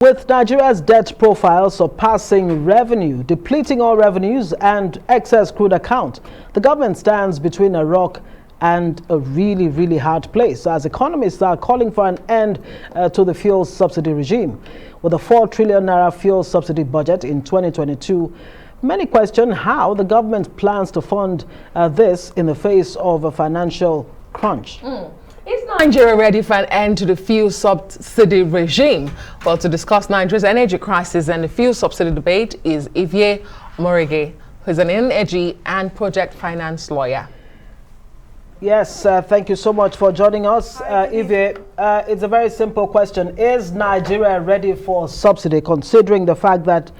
With Nigeria's debt profile surpassing revenue, depleting all revenues and excess crude account, the government stands between a rock and a really hard place as economists are calling for an end to the fuel subsidy regime. With a 4 trillion naira fuel subsidy budget in 2022, many question how the government plans to fund this in the face of a financial crunch. Is Nigeria ready for an end to the fuel subsidy regime? Well, to discuss Nigeria's energy crisis and the fuel subsidy debate is IVIE Omoregie, who is an energy and project finance lawyer. Yes, thank you so much for joining us. IVIE, it's a very simple question. Is Nigeria ready for subsidy, considering the fact that,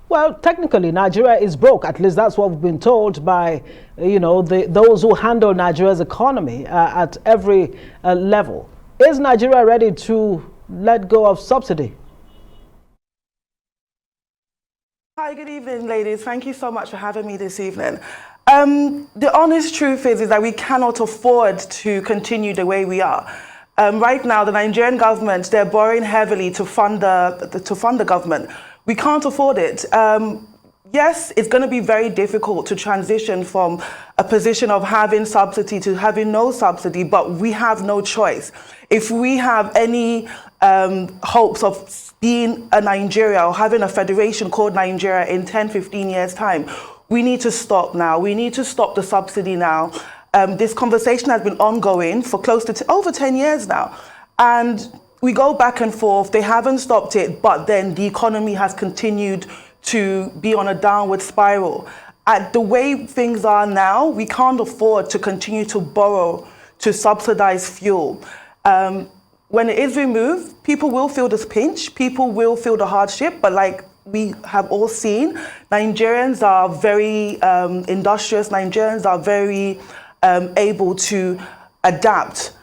well, technically, Nigeria is broke. At least that's what we've been told by, those who handle Nigeria's economy at every level. Is Nigeria ready to let go of subsidy? Hi, good evening, ladies. Thank you so much for having me this evening. The honest truth is that we cannot afford to continue the way we are. Right now, the Nigerian government, they're borrowing heavily to fund the government. We can't afford it. Yes, it's going to be very difficult to transition from a position of having subsidy to having no subsidy, but we have no choice. If we have any hopes of being a Nigeria or having a federation called Nigeria in 10, 15 years' time, we need to stop now. We need to stop the subsidy now. This conversation has been ongoing for close to over 10 years now. And we go back and forth, they haven't stopped it, but then the economy has continued to be on a downward spiral. At the way things are now, we can't afford to continue to borrow to subsidize fuel. When it is removed, people will feel this pinch, people will feel the hardship, but like we have all seen, Nigerians are very industrious, Nigerians are very able to adapt.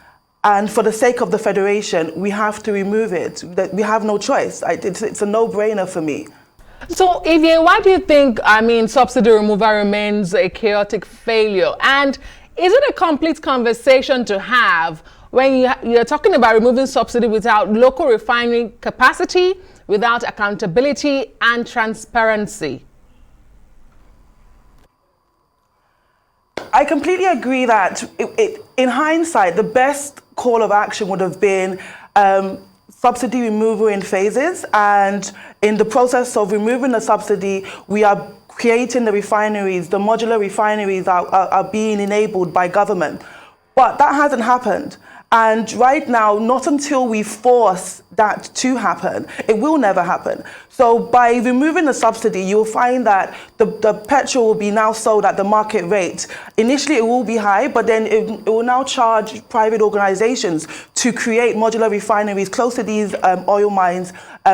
And for the sake of the federation, we have to remove it. We have no choice. It's a no-brainer for me. So, IVIE, why do you think, subsidy removal remains a chaotic failure? And is it a complete conversation to have when you're talking about removing subsidy without local refining capacity, without accountability and transparency? I completely agree that in hindsight, the best call of action would have been subsidy removal in phases, and in the process of removing the subsidy, we are creating the refineries, the modular refineries are being enabled by government. But that hasn't happened. And right now, not until we force that to happen, it will never happen. So by removing the subsidy, you'll find that the petrol will be now sold at the market rate. Initially, it will be high, but then it will now charge private organizations to create modular refineries close to these oil mines,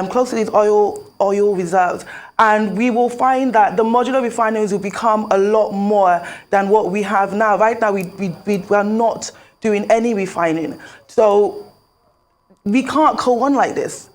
close to these oil reserves. And we will find that the modular refineries will become a lot more than what we have now. Right now, we are not doing any refining. So we can't go on like this.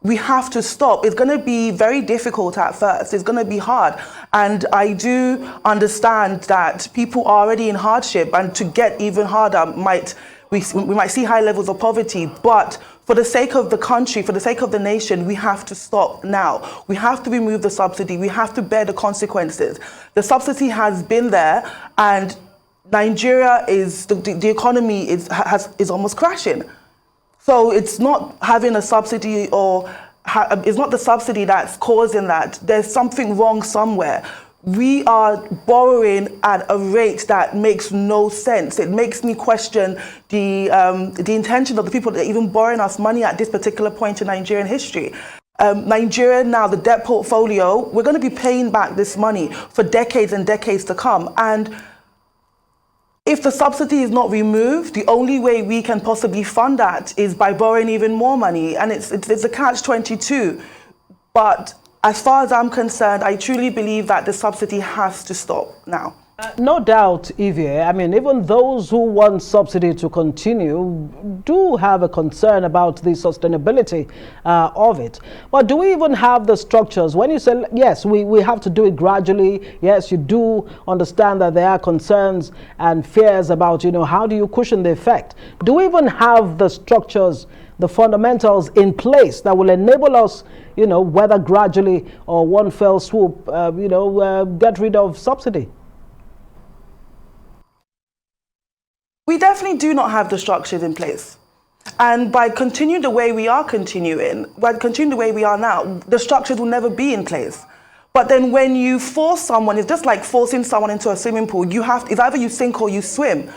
We have to stop. It's going to be very difficult at first. It's going to be hard. And I do understand that people are already in hardship, and to get even harder, we might see high levels of poverty. But for the sake of the country, for the sake of the nation, we have to stop now. We have to remove the subsidy. We have to bear the consequences. The subsidy has been there, and Nigeria is, the economy is almost crashing. So it's not having a subsidy it's not the subsidy that's causing that. There's something wrong somewhere. We are borrowing at a rate that makes no sense. It makes me question the intention of the people that are even borrowing us money at this particular point in Nigerian history. Nigeria now, the debt portfolio, we're going to be paying back this money for decades and decades to come. And if the subsidy is not removed, the only way we can possibly fund that is by borrowing even more money. And it's a catch-22. But as far as I'm concerned, I truly believe that the subsidy has to stop now. No doubt, IVIE. I mean, even those who want subsidy to continue do have a concern about the sustainability of it. But do we even have the structures? When you say, yes, we have to do it gradually, yes, you do understand that there are concerns and fears about, how do you cushion the effect? Do we even have the structures the fundamentals in place that will enable us, whether gradually or one fell swoop, get rid of subsidy? We definitely do not have the structures in place. And by continuing the way we are the way we are now, the structures will never be in place. But then when you force someone, it's just like forcing someone into a swimming pool. It's either you sink or you swim.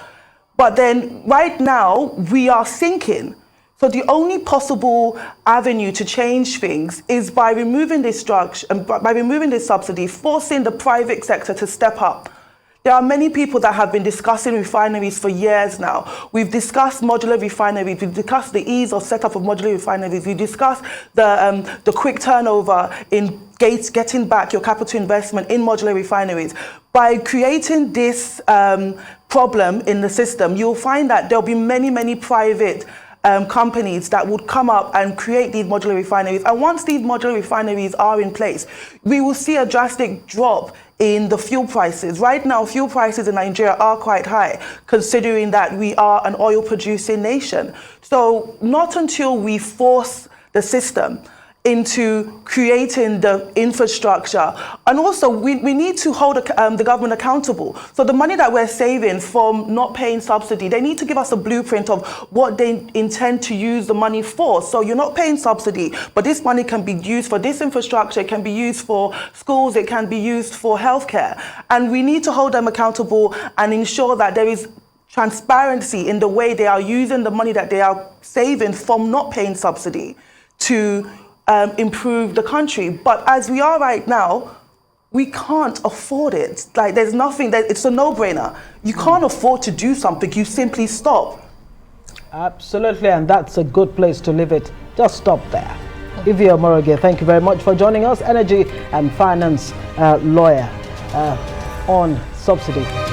But then right now, we are sinking. So the only possible avenue to change things is by removing this structure, and by removing this subsidy, forcing the private sector to step up. There are many people that have been discussing refineries for years now. We've discussed modular refineries. We've discussed the ease of setup of modular refineries. We've discussed the quick turnover in getting back your capital investment in modular refineries. By creating this problem in the system, you'll find that there'll be many, many private companies that would come up and create these modular refineries. And once these modular refineries are in place, we will see a drastic drop in the fuel prices. Right now, fuel prices in Nigeria are quite high, considering that we are an oil-producing nation. So not until we force the system into creating the infrastructure. And also, we need to hold the government accountable. So the money that we're saving from not paying subsidy, they need to give us a blueprint of what they intend to use the money for. So you're not paying subsidy, but this money can be used for this infrastructure, it can be used for schools, it can be used for healthcare. And we need to hold them accountable and ensure that there is transparency in the way they are using the money that they are saving from not paying subsidy to improve the country. But as we are right now, we can't afford it. Like, there's nothing it's a no-brainer. You can't afford to do something, you simply stop. Absolutely, and that's a good place to leave it. Just stop there. IVIE Omoregie, thank you very much for joining us, energy and finance lawyer on subsidy.